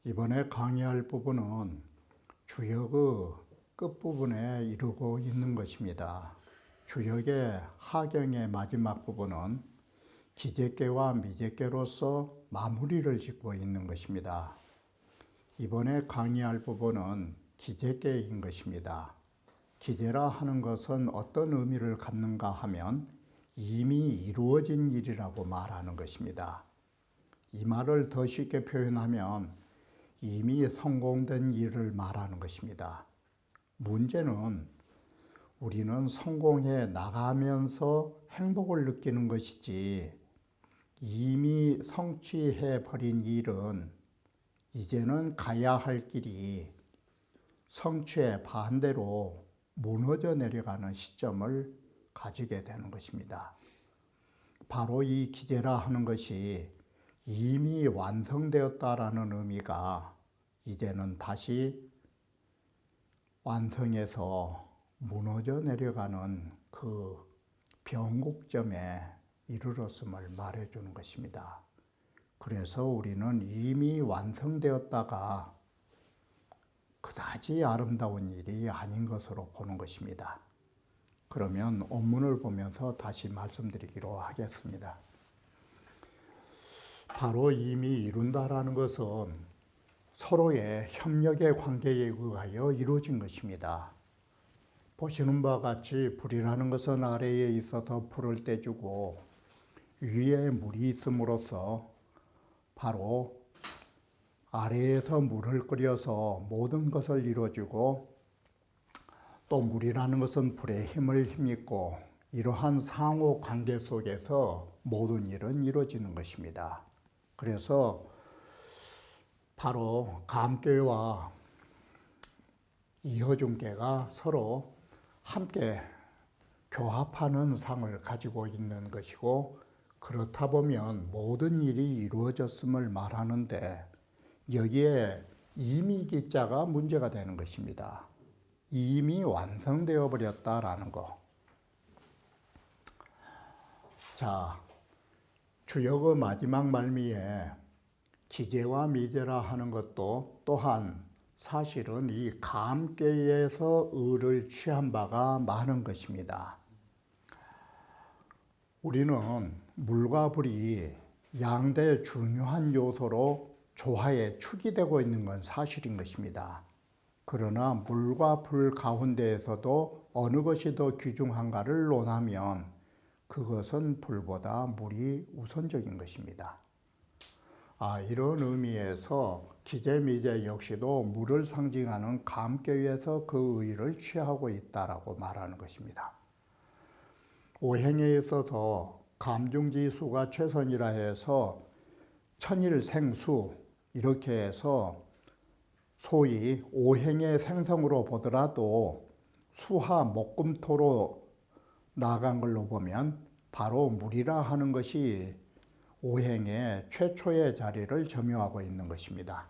이번에 강의할 부분은 주역의 끝부분에 이루고 있는 것입니다. 주역의 하경의 마지막 부분은 기재께와 미재께로서 마무리를 짓고 있는 것입니다. 이번에 강의할 부분은 기재께인 것입니다. 기재라 하는 것은 어떤 의미를 갖는가 하면 이미 이루어진 일이라고 말하는 것입니다. 이 말을 더 쉽게 표현하면 이미 성공된 일을 말하는 것입니다. 문제는 우리는 성공해 나가면서 행복을 느끼는 것이지 이미 성취해 버린 일은 이제는 가야 할 길이 성취의 반대로 무너져 내려가는 시점을 가지게 되는 것입니다. 바로 이 기재라 하는 것이 이미 완성되었다라는 의미가 이제는 다시 완성해서 무너져 내려가는 그 변곡점에 이르렀음을 말해주는 것입니다. 그래서 우리는 이미 완성되었다가 그다지 아름다운 일이 아닌 것으로 보는 것입니다. 그러면 원문을 보면서 다시 말씀드리기로 하겠습니다. 바로 이미 이룬다라는 것은 서로의 협력의 관계에 의하여 이루어진 것입니다. 보시는 바와 같이 불이라는 것은 아래에 있어서 불을 떼주고 위에 물이 있음으로써 바로 아래에서 물을 끓여서 모든 것을 이루어주고 또 물이라는 것은 불의 힘을 힘입고 이러한 상호 관계 속에서 모든 일은 이루어지는 것입니다. 그래서 바로 감계와 이허중계가 서로 함께 교합하는 상을 가지고 있는 것이고 그렇다 보면 모든 일이 이루어졌음을 말하는데 여기에 이미 기자가 문제가 되는 것입니다. 이미 완성되어 버렸다라는 거. 자, 주역의 마지막 말미에 기재와 미재라 하는 것도 또한 사실은 이 감계에서 의를 취한 바가 많은 것입니다. 우리는 물과 불이 양대 중요한 요소로 조화에 축이 되고 있는 건 사실인 것입니다. 그러나 물과 불 가운데에서도 어느 것이 더 귀중한가를 논하면 그것은 불보다 물이 우선적인 것입니다. 이런 의미에서 기재, 미재 역시도 물을 상징하는 감계에서 그 의의를 취하고 있다라고 말하는 것입니다. 오행에 있어서 감중지수가 최선이라 해서 천일생수 이렇게 해서 소위 오행의 생성으로 보더라도 수화 목금토로 나아간 걸로 보면 바로 물이라 하는 것이 오행의 최초의 자리를 점유하고 있는 것입니다.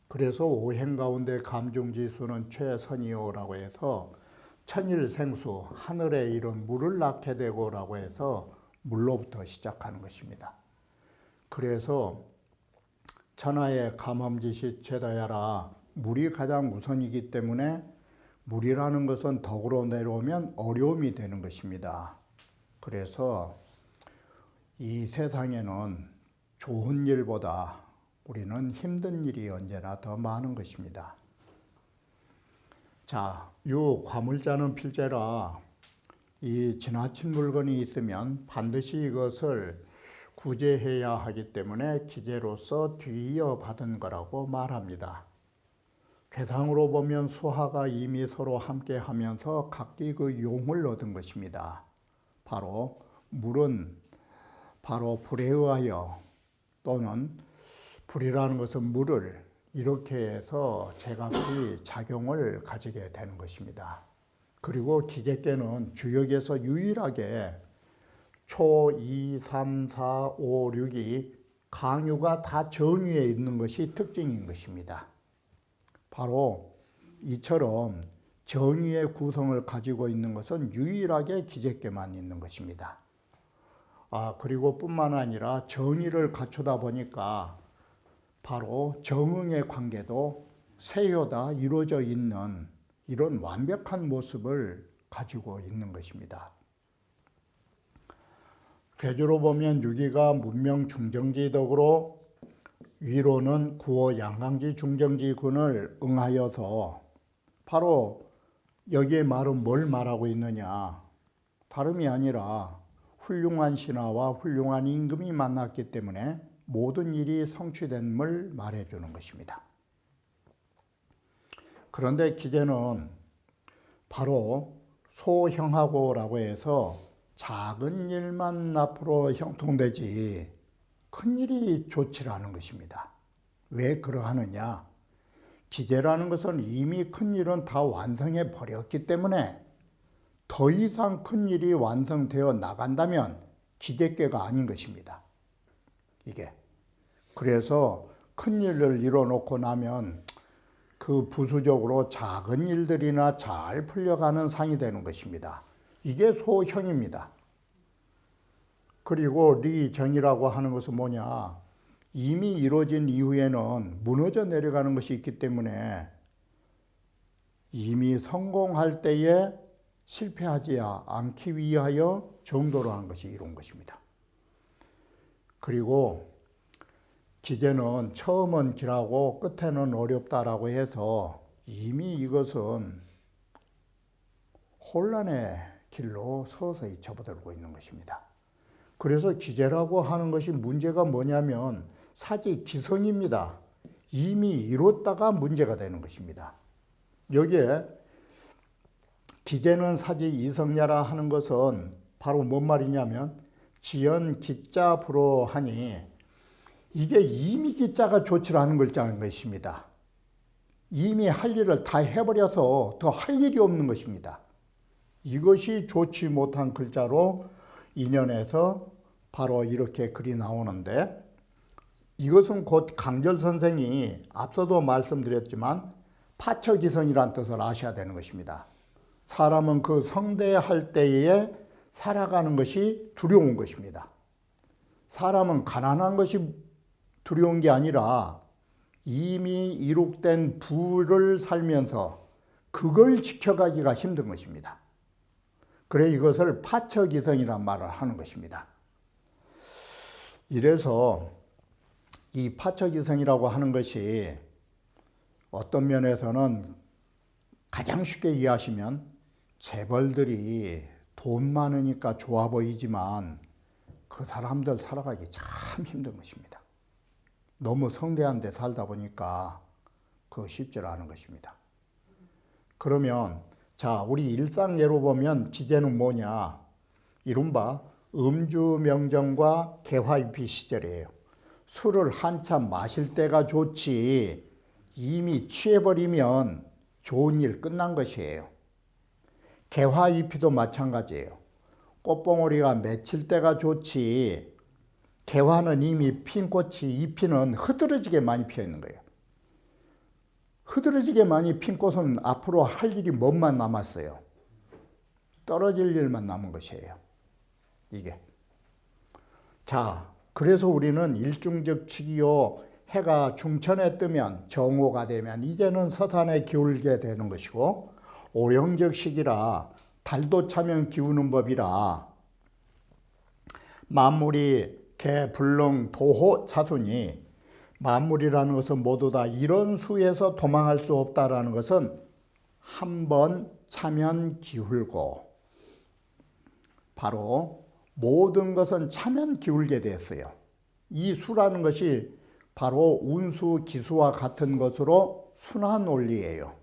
그래서 오행 가운데 감중지수는 최선이요라고 해서 천일생수, 하늘에 이른 물을 낳게 되고라고 해서 물로부터 시작하는 것입니다. 그래서 천하의 감험지시 최다야라 물이 가장 우선이기 때문에 물이라는 것은 덕으로 내려오면 어려움이 되는 것입니다. 그래서 이 세상에는 좋은 일보다 우리는 힘든 일이 언제나 더 많은 것입니다. 자, 유 과물자는 필재라 이 지나친 물건이 있으면 반드시 이것을 구제해야 하기 때문에 기재로서 뒤이어 받은 거라고 말합니다. 괴상으로 보면 수하가 이미 서로 함께 하면서 각기 그 용을 얻은 것입니다. 바로 물은 바로 불에 의하여 또는 불이라는 것은 물을 이렇게 해서 제각기 작용을 가지게 되는 것입니다. 그리고 기재께는 주역에서 유일하게 초 2, 3, 4, 5, 6이 강유가 다 정유에 있는 것이 특징인 것입니다. 바로 이처럼 정유의 구성을 가지고 있는 것은 유일하게 기재께만 있는 것입니다. 그리고 뿐만 아니라 정의를 갖추다 보니까 바로 정응의 관계도 세효다 이루어져 있는 이런 완벽한 모습을 가지고 있는 것입니다. 괴주로 보면 유기가 문명 중정지덕으로 위로는 구호 양강지 중정지군을 응하여서 바로 여기에 말은 뭘 말하고 있느냐, 다름이 아니라 훌륭한 신하와 훌륭한 임금이 만났기 때문에 모든 일이 성취됨을 말해주는 것입니다. 그런데 기재는 바로 소형하고라고 해서 작은 일만 앞으로 형통되지 큰 일이 좋지 않은 것입니다. 왜 그러하느냐? 기재라는 것은 이미 큰 일은 다 완성해 버렸기 때문에 더 이상 큰 일이 완성되어 나간다면 기재께가 아닌 것입니다. 이게. 그래서 큰 일을 이뤄놓고 나면 그 부수적으로 작은 일들이나 잘 풀려가는 상이 되는 것입니다. 이게 소형입니다. 그리고 리정이라고 하는 것은 뭐냐? 이미 이루어진 이후에는 무너져 내려가는 것이 있기 때문에 이미 성공할 때에 실패하지 않기 위하여 정도로 한 것이 이룬 것입니다. 그리고 기재는 처음은 길하고 끝에는 어렵다라고 해서 이미 이것은 혼란의 길로 서서히 접어들고 있는 것입니다. 그래서 기재라고 하는 것이 문제가 뭐냐면 사지 기성입니다. 이미 이뤘다가 문제가 되는 것입니다. 여기에 기재는 사지 이성야라 하는 것은 바로 뭔 말이냐면 지연 기자 불어 하니 이게 이미 기자가 좋지 않은 글자인 것입니다. 이미 할 일을 다 해버려서 더 할 일이 없는 것입니다. 이것이 좋지 못한 글자로 인연해서 바로 이렇게 글이 나오는데 이것은 곧 강절 선생이 앞서도 말씀드렸지만 파처기성이란 뜻을 아셔야 되는 것입니다. 사람은 그 성대할 때에 살아가는 것이 두려운 것입니다. 사람은 가난한 것이 두려운 게 아니라 이미 이룩된 부를 살면서 그걸 지켜가기가 힘든 것입니다. 그래 이것을 파처기성이란 말을 하는 것입니다. 이래서 이 파처기성이라고 하는 것이 어떤 면에서는 가장 쉽게 이해하시면 재벌들이 돈 많으니까 좋아 보이지만 그 사람들 살아가기 참 힘든 것입니다. 너무 성대한 데 살다 보니까 그거 쉽지 않은 것입니다. 그러면 자, 우리 일상 예로 보면 기재는 뭐냐? 이른바 음주명정과 개화입희 시절이에요. 술을 한참 마실 때가 좋지 이미 취해버리면 좋은 일 끝난 것이에요. 개화잎이도 마찬가지예요. 꽃봉오리가 맺힐 때가 좋지 개화는 이미 핀 꽃이 잎이는 흐드러지게 많이 피어 있는 거예요. 흐드러지게 많이 핀 꽃은 앞으로 할 일이 뭐만 남았어요? 떨어질 일만 남은 것이에요. 이게. 자, 그래서 우리는 일중적 치기요 해가 중천에 뜨면 정오가 되면 이제는 서산에 기울게 되는 것이고 오령적 시기라 달도 차면 기우는 법이라 만물이 개, 불능, 도호, 차순이 만물이라는 것은 모두 다 이런 수에서 도망할 수 없다라는 것은 한번 차면 기울고 바로 모든 것은 차면 기울게 됐어요. 이 수라는 것이 바로 운수, 기수와 같은 것으로 순환 원리예요.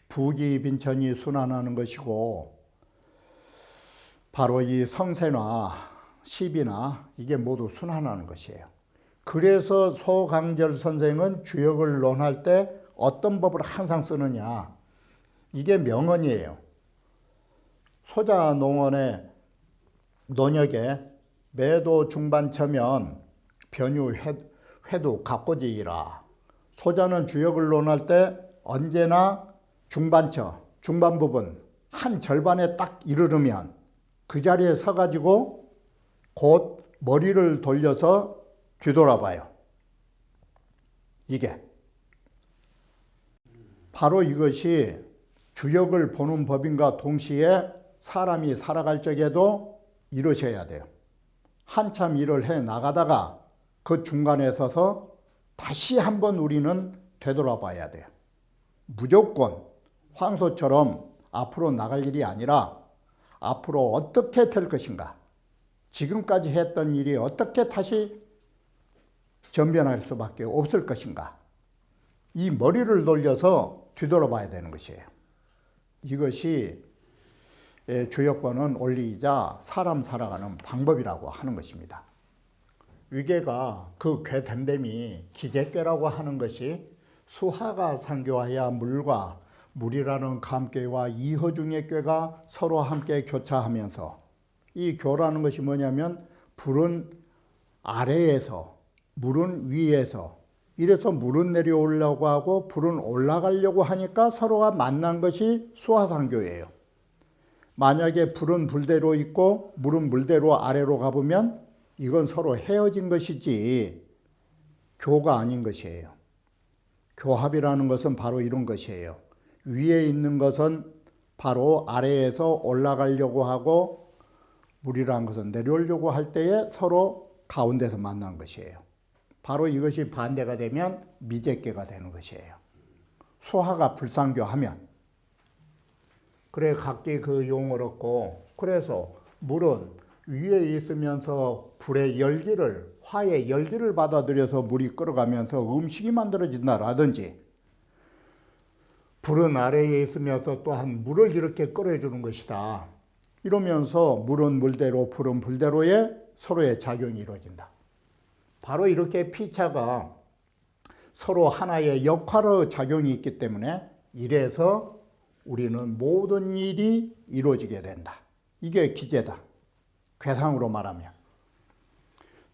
부기, 빈천이 순환하는 것이고 바로 이 성세나 시비나 이게 모두 순환하는 것이에요. 그래서 소강절 선생은 주역을 논할 때 어떤 법을 항상 쓰느냐. 이게 명언이에요. 소자농언에 논역에 매도 중반처면 변유 회도 갑고지이라. 소자는 주역을 논할 때 언제나 중반처, 중반 부분 한 절반에 딱 이르르면 그 자리에 서가지고 곧 머리를 돌려서 뒤돌아봐요. 이게 바로 이것이 주역을 보는 법인과 동시에 사람이 살아갈 적에도 이러셔야 돼요. 한참 일을 해 나가다가 그 중간에 서서 다시 한번 우리는 되돌아봐야 돼요. 무조건 황소처럼 앞으로 나갈 일이 아니라 앞으로 어떻게 될 것인가, 지금까지 했던 일이 어떻게 다시 전변할 수밖에 없을 것인가, 이 머리를 돌려서 뒤돌아봐야 되는 것이에요. 이것이 주역보는 원리이자 사람 살아가는 방법이라고 하는 것입니다. 위계가 그 괴됨됨이 기재괴라고 하는 것이 수하가 상교하여 물과 물이라는 감괴와 이허 중의 꾀가 서로 함께 교차하면서, 이 교라는 것이 뭐냐면 불은 아래에서 물은 위에서, 이래서 물은 내려오려고 하고 불은 올라가려고 하니까 서로가 만난 것이 수하상교예요. 만약에 불은 불대로 있고 물은 물대로 아래로 가보면 이건 서로 헤어진 것이지 교가 아닌 것이에요. 교합이라는 것은 바로 이런 것이에요. 위에 있는 것은 바로 아래에서 올라가려고 하고, 물이라는 것은 내려오려고 할 때에 서로 가운데서 만난 것이에요. 바로 이것이 반대가 되면 미제계가 되는 것이에요. 수하가 불상교하면. 그래 각기 그 용을 얻고, 그래서 물은 위에 있으면서 불의 열기를, 화의 열기를 받아들여서 물이 끓어가면서 음식이 만들어진다라든지, 불은 아래에 있으면서 또한 물을 이렇게 끓여주는 것이다. 이러면서 물은 물대로 불은 불대로의 서로의 작용이 이루어진다. 바로 이렇게 피차가 서로 하나의 역할의 작용이 있기 때문에 이래서 우리는 모든 일이 이루어지게 된다. 이게 기제다. 괴상으로 말하면.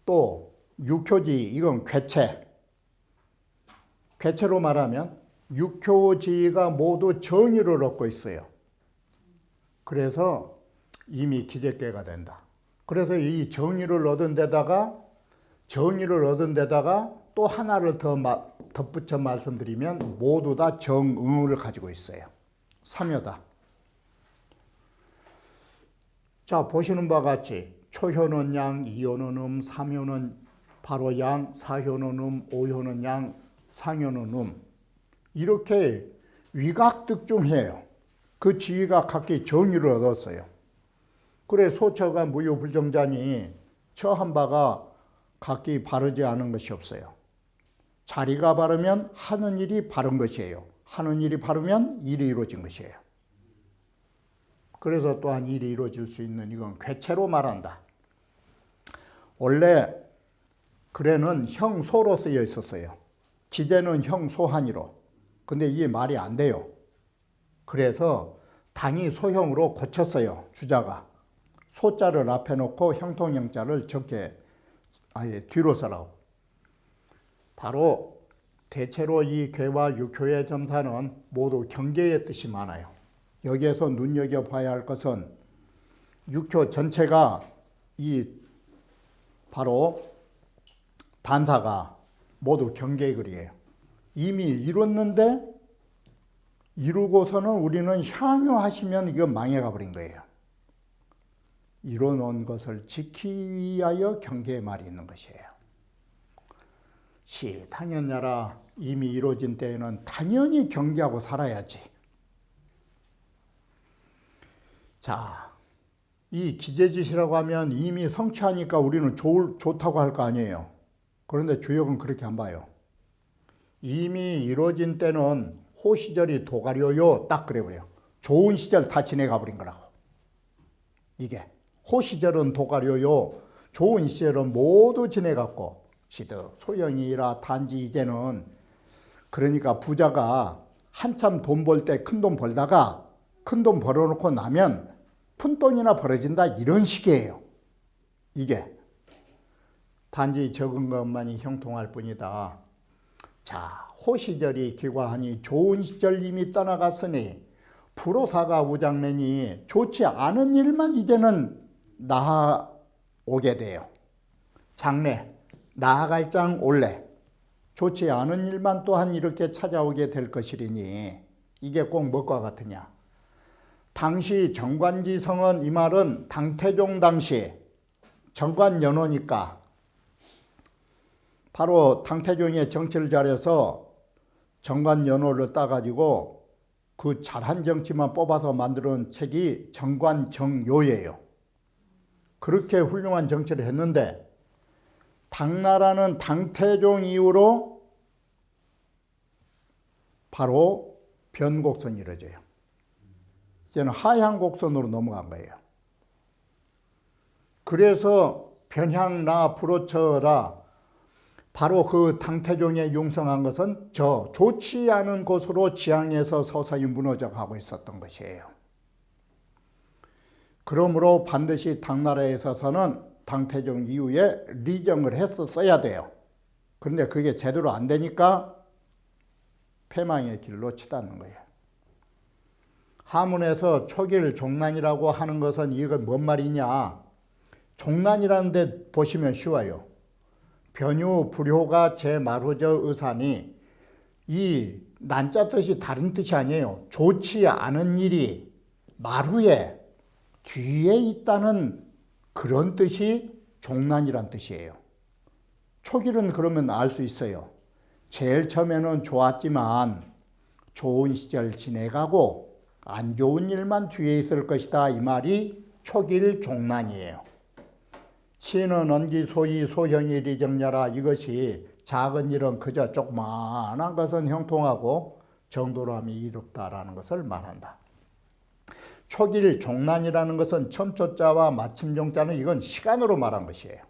또 육효지, 이건 괴체. 괴체로 말하면 육효지가 모두 정의를 얻고 있어요. 그래서 이미 기제계가 된다. 그래서 이 정의를 얻은 데다가 또 하나를 더 덧붙여 말씀드리면 모두 다 정응을 가지고 있어요. 삼효다. 자, 보시는 바와 같이 초효는 양, 이효는 삼효는 바로 양, 사효는 오효는 양, 상효는 이렇게 위각득중해요. 그 지위가 각기 정의를 얻었어요. 그래 소처가 무효불정자니 처한 바가 각기 바르지 않은 것이 없어요. 자리가 바르면 하는 일이 바른 것이에요. 하는 일이 바르면 일이 이루어진 것이에요. 그래서 또한 일이 이루어질 수 있는, 이건 괴체로 말한다. 원래 글에는 형소로 쓰여 있었어요. 기재는 형소한이로. 근데 이게 말이 안 돼요. 그래서 당이 소형으로 고쳤어요. 주자가. 소자를 앞에 놓고 형통형자를 적게 아예 뒤로 써라고. 바로 대체로 이 괴와 육효의 점사는 모두 경계의 뜻이 많아요. 여기에서 눈여겨봐야 할 것은 육효 전체가 이 바로 단사가 모두 경계의 글이에요. 이미 이뤘는데 이루고서는 우리는 향유하시면 이건 망해가 버린 거예요. 이뤄놓은 것을 지키기 위하여 경계의 말이 있는 것이에요. 시 당연야라. 이미 이루어진 때에는 당연히 경계하고 살아야지. 자, 이 기재짓이라고 하면 이미 성취하니까 우리는 좋다고 할 거 아니에요. 그런데 주역은 그렇게 안 봐요. 이미 이루어진 때는 호시절이 도가려요. 딱 그래버려요. 좋은 시절 다 지내가 버린 거라고. 이게 호시절은 도가려요. 좋은 시절은 모두 지내갔고 시득 소형이라. 단지 이제는 그러니까 부자가 한참 돈 벌 때 큰 돈 벌다가 큰 돈 벌어놓고 나면 푼돈이나 벌어진다, 이런 식이에요. 이게 단지 적은 것만이 형통할 뿐이다. 자, 호시절이 기과하니 좋은 시절 이미 떠나갔으니 불호사가 우장내니 좋지 않은 일만 이제는 나아오게 돼요. 장래, 나아갈 장 올래. 좋지 않은 일만 또한 이렇게 찾아오게 될 것이리니 이게 꼭 뭐과 같으냐. 당시 정관지성은 이 말은 당태종 당시 정관연호니까 바로 당태종의 정치를 잘해서 정관연호를 따가지고 그 잘한 정치만 뽑아서 만든 책이 정관정요예요. 그렇게 훌륭한 정치를 했는데 당나라는 당태종 이후로 바로 변곡선이 이루어져요. 이제는 하향 곡선으로 넘어간 거예요. 그래서 변향나 불호처라 바로 그 당태종에 융성한 것은 저 좋지 않은 곳으로 지향해서 서서히 무너져 가고 있었던 것이에요. 그러므로 반드시 당나라에 있어서는 당태종 이후에 리정을 했었어야 돼요. 그런데 그게 제대로 안 되니까 패망의 길로 치닫는 거예요. 하문에서 초길 종난이라고 하는 것은 이거 뭔 말이냐. 종난이라는 데 보시면 쉬워요. 변유 불효가 제마루저 의사니 이 난자 뜻이 다른 뜻이 아니에요. 좋지 않은 일이 마루에 뒤에 있다는 그런 뜻이 종난이란 뜻이에요. 초길은 그러면 알 수 있어요. 제일 처음에는 좋았지만 좋은 시절 지내가고 안 좋은 일만 뒤에 있을 것이다. 이 말이 초길 종난이에요. 시는 언기 소이 소형이 리정야라. 이것이 작은 일은 그저 조그만한 것은 형통하고 정도람이 이롭다라는 것을 말한다. 초길 종난이라는 것은 첨초자와 마침종자는 이건 시간으로 말한 것이에요.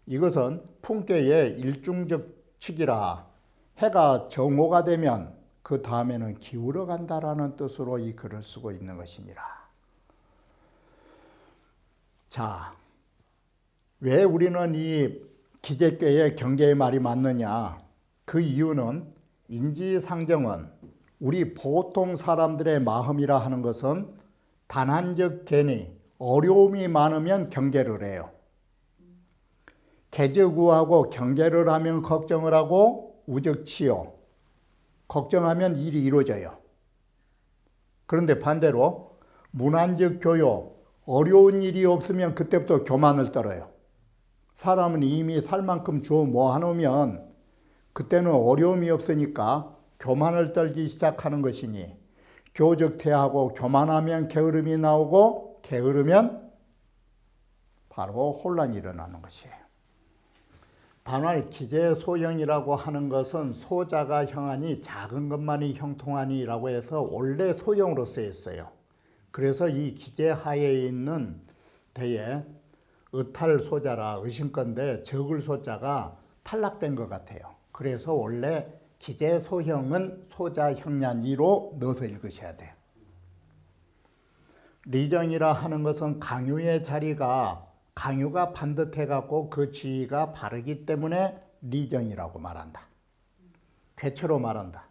이것은 풍계의 일중적 측이라 해가 정오가 되면 그 다음에는 기울어 간다라는 뜻으로 이 글을 쓰고 있는 것이니라. 자, 왜 우리는 이 기재교의 경계의 말이 맞느냐? 그 이유는 인지상정은 우리 보통 사람들의 마음이라 하는 것은 단한적 괜히 어려움이 많으면 경계를 해요. 개저구하고 경계를 하면 걱정을 하고 우적치요. 걱정하면 일이 이루어져요. 그런데 반대로 문안적 교요, 어려운 일이 없으면 그때부터 교만을 떨어요. 사람은 이미 살 만큼 주어 모아놓으면 그때는 어려움이 없으니까 교만을 떨기 시작하는 것이니 교적퇴하고 교만하면 게으름이 나오고 게으르면 바로 혼란이 일어나는 것이에요. 단월 기재소형이라고 하는 것은 소자가 형하니 작은 것만이 형통하니라고 해서 원래 소형으로 쓰였어요. 그래서 이 기재하에 있는 대에 의탈 소자라 의심건데 적을 소자가 탈락된 것 같아요. 그래서 원래 기재소형은 소자 형량이로 넣어서 읽으셔야 돼요. 리정이라 하는 것은 강유의 자리가 강유가 반듯해갖고 그 지위가 바르기 때문에 리정이라고 말한다. 괴처로 말한다.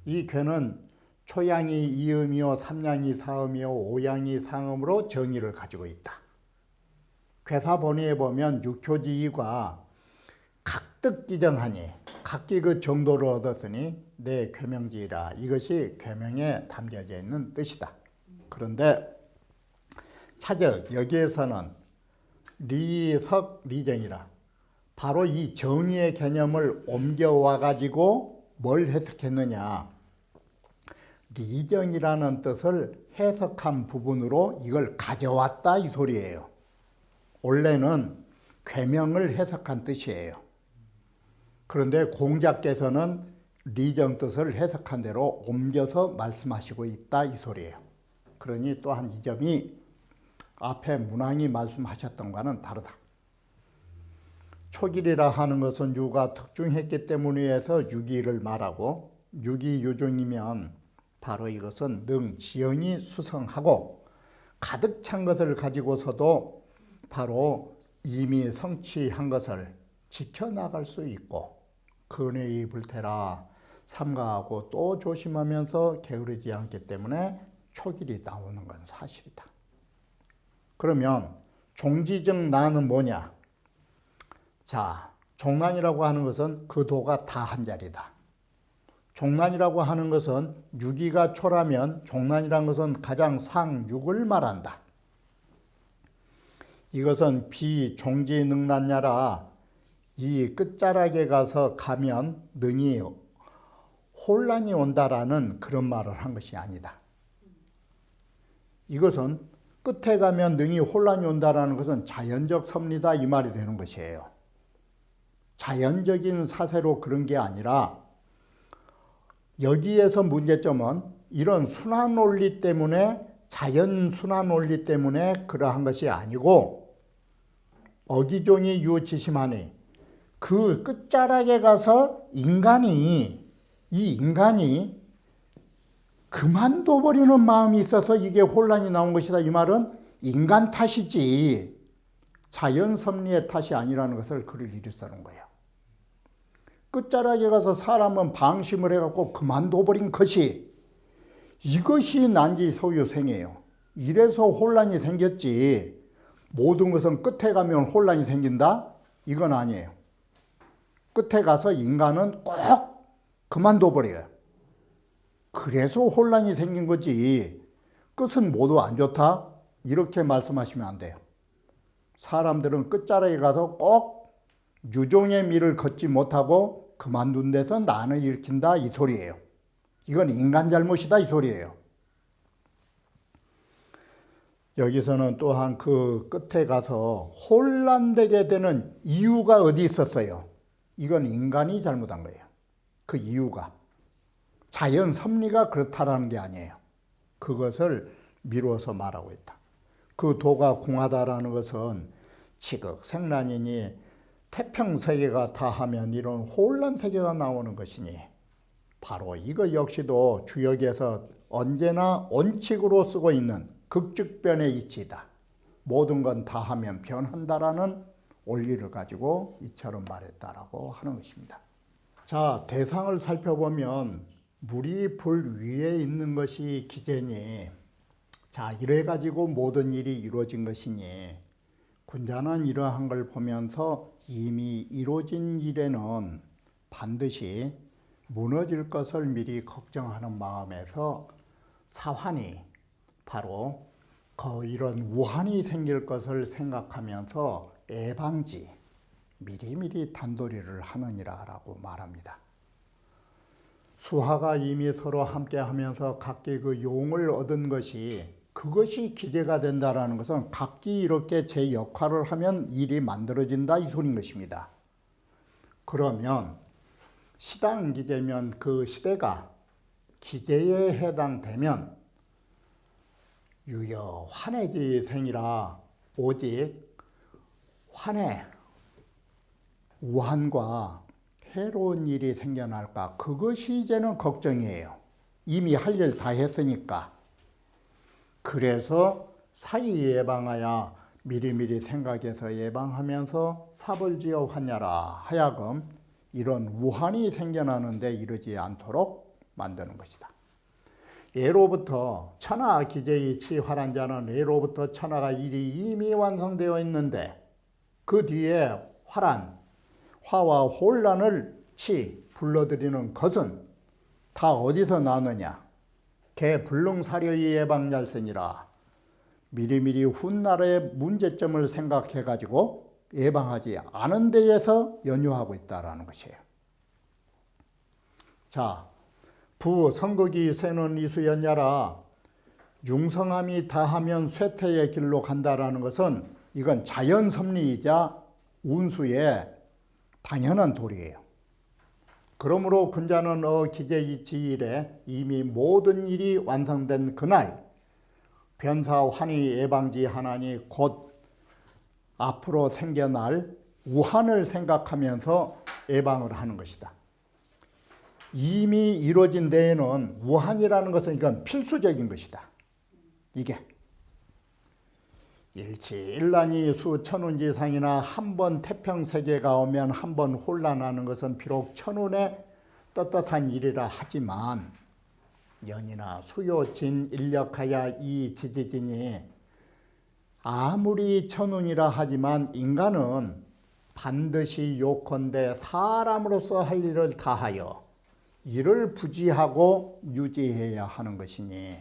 이 괴는 초양이 이음이요, 삼양이 사음이요, 오양이 상음으로 정의를 가지고 있다. 괴사본의에 보면 육효지의가 각득기정하니 각기 그 정도를 얻었으니 내 괴명지이라. 이것이 괴명에 담겨져 있는 뜻이다. 그런데 차적 여기에서는 리석 리정이라 바로 이 정의의 개념을 옮겨와 가지고 뭘 해석했느냐. 리정이라는 뜻을 해석한 부분으로 이걸 가져왔다 이 소리예요. 원래는 괴명을 해석한 뜻이에요. 그런데 공자께서는 리정 뜻을 해석한 대로 옮겨서 말씀하시고 있다 이 소리예요. 그러니 또한 이 점이 앞에 문왕이 말씀하셨던 것과는 다르다. 초길이라 하는 것은 유가 특중했기 때문에서 유기를 말하고 유기 유중이면 바로 이것은 능 지형이 수성하고 가득 찬 것을 가지고서도 바로 이미 성취한 것을 지켜나갈 수 있고 근회의 불태라 삼가하고 또 조심하면서 게으르지 않기 때문에 초길이 나오는 건 사실이다. 그러면 종지정 나는 뭐냐? 자, 종난이라고 하는 것은 그 도가 다 한 자리다. 종난이라고 하는 것은 유기가 초라면 종난이라는 것은 가장 상육을 말한다. 이것은 비종지능난야라 이 끝자락에 가서 가면 능히 혼란이 온다라는 그런 말을 한 것이 아니다. 이것은 끝에 가면 능히 혼란이 온다라는 것은 자연적 섭리다 이 말이 되는 것이에요. 자연적인 사세로 그런 게 아니라 여기에서 문제점은 이런 순환 원리 때문에 자연 순환 원리 때문에 그러한 것이 아니고 어기종이 유지심하니 그 끝자락에 가서 이 인간이 그만둬버리는 마음이 있어서 이게 혼란이 나온 것이다. 이 말은 인간 탓이지 자연 섭리의 탓이 아니라는 것을 그를 일으쓰는 거예요. 끝자락에 가서 사람은 방심을 해갖고 그만둬버린 것이 이것이 난지 소유생이에요. 이래서 혼란이 생겼지 모든 것은 끝에 가면 혼란이 생긴다? 이건 아니에요. 끝에 가서 인간은 꼭 그만둬버려요. 그래서 혼란이 생긴 거지 끝은 모두 안 좋다? 이렇게 말씀하시면 안 돼요. 사람들은 끝자락에 가서 꼭 유종의 미를 걷지 못하고 그만둔 데서 난을 일으킨다 이 소리예요. 이건 인간 잘못이다 이 소리예요. 여기서는 또한 그 끝에 가서 혼란되게 되는 이유가 어디 있었어요? 이건 인간이 잘못한 거예요. 그 이유가 자연 섭리가 그렇다라는 게 아니에요. 그것을 미루어서 말하고 있다. 그 도가 궁하다라는 것은 지극생란이니 태평세계가 다하면 이런 혼란세계가 나오는 것이니 바로 이거 역시도 주역에서 언제나 원칙으로 쓰고 있는 극즉변의 이치이다. 모든 건 다하면 변한다라는 원리를 가지고 이처럼 말했다라고 하는 것입니다. 자, 대상을 살펴보면 물이 불 위에 있는 것이 기제니 자, 이래 가지고 모든 일이 이루어진 것이니 군자는 이러한 걸 보면서 이미 이루어진 일에는 반드시 무너질 것을 미리 걱정하는 마음에서 사환이 바로 이런 우환이 생길 것을 생각하면서 예방지 미리미리 단도리를 하느니라라고 말합니다. 수하가 이미 서로 함께 하면서 각기 그 용을 얻은 것이 그것이 기제가 된다라는 것은 각기 이렇게 제 역할을 하면 일이 만들어진다 이 소리인 것입니다. 그러면 시당 기제면 그 시대가 기제에 해당되면 유여 환해지생이라 오직 환해 우한과 해로운 일이 생겨날까 그것이 이제는 걱정이에요. 이미 할 일 다 했으니까. 그래서 사이 예방하여 미리미리 생각해서 예방하면서 사벌지어 환야라 하여금 이런 우환이 생겨나는데 이르지 않도록 만드는 것이다. 예로부터 천하 기제의 치활한 자는 예로부터 천하가 일이 이미 완성되어 있는데 그 뒤에 화와 혼란을 불러들이는 것은 다 어디서 나느냐? 개 불능사려의 예방열쇠니라. 미리미리 훗날의 문제점을 생각해가지고 예방하지 않은 데에서 연유하고 있다라는 것이에요. 자, 부성극이 쇠는 이수연야라. 융성함이 다하면 쇠퇴의 길로 간다라는 것은 이건 자연섭리이자 운수의 당연한 도리예요. 그러므로 군자는 기제이지일에 이미 모든 일이 완성된 그날 변사환희 예방지 하나니 곧 앞으로 생겨날 우한을 생각하면서 예방을 하는 것이다. 이미 이루어진 데에는 우한이라는 것은 이건 필수적인 것이다. 이게 일치일란이 수천운지상이나 한 번 태평세계가 오면 한 번 혼란하는 것은 비록 천운의 떳떳한 일이라 하지만 연이나 수요진 인력하야 이 지지진이 아무리 천운이라 하지만 인간은 반드시 요컨대 사람으로서 할 일을 다하여 이를 부지하고 유지해야 하는 것이니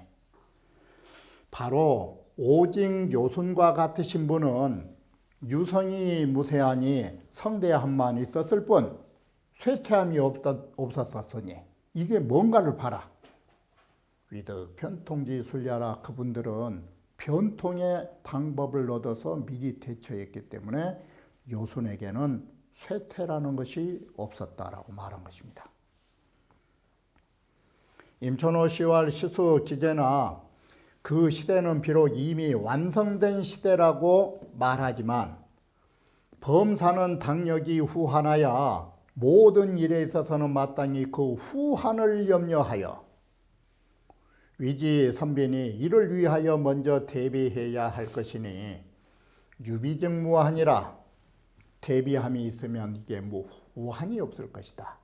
바로 오직 요순과 같으신 분은 유성이 무세하니 성대함만 있었을 뿐 쇠퇴함이 없었으니 이게 뭔가를 봐라. 위득 변통지 순ля라 그분들은 변통의 방법을 얻어서 미리 대처했기 때문에 요순에게는 쇠퇴라는 것이 없었다라고 말한 것입니다. 임천호 10월 시수 기제나 그 시대는 비록 이미 완성된 시대라고 말하지만 범사는 당력이 후하나야 모든 일에 있어서는 마땅히 그 후한을 염려하여 위지 선빈이 이를 위하여 먼저 대비해야 할 것이니 유비증무한이라 대비함이 있으면 이게 후한이 없을 것이다.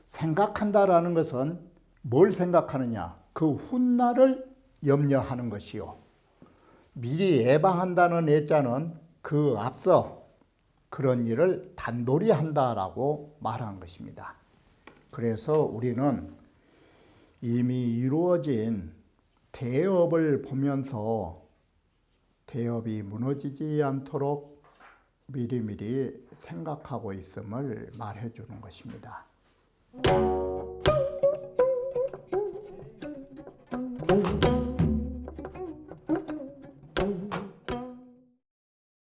생각한다라는 것은 뭘 생각하느냐? 그 훗날을 염려하는 것이요. 미리 예방한다는 애자는 그 앞서 그런 일을 단돌이 한다라고 말한 것입니다. 그래서 우리는 이미 이루어진 대업을 보면서 대업이 무너지지 않도록 미리미리 생각하고 있음을 말해 주는 것입니다.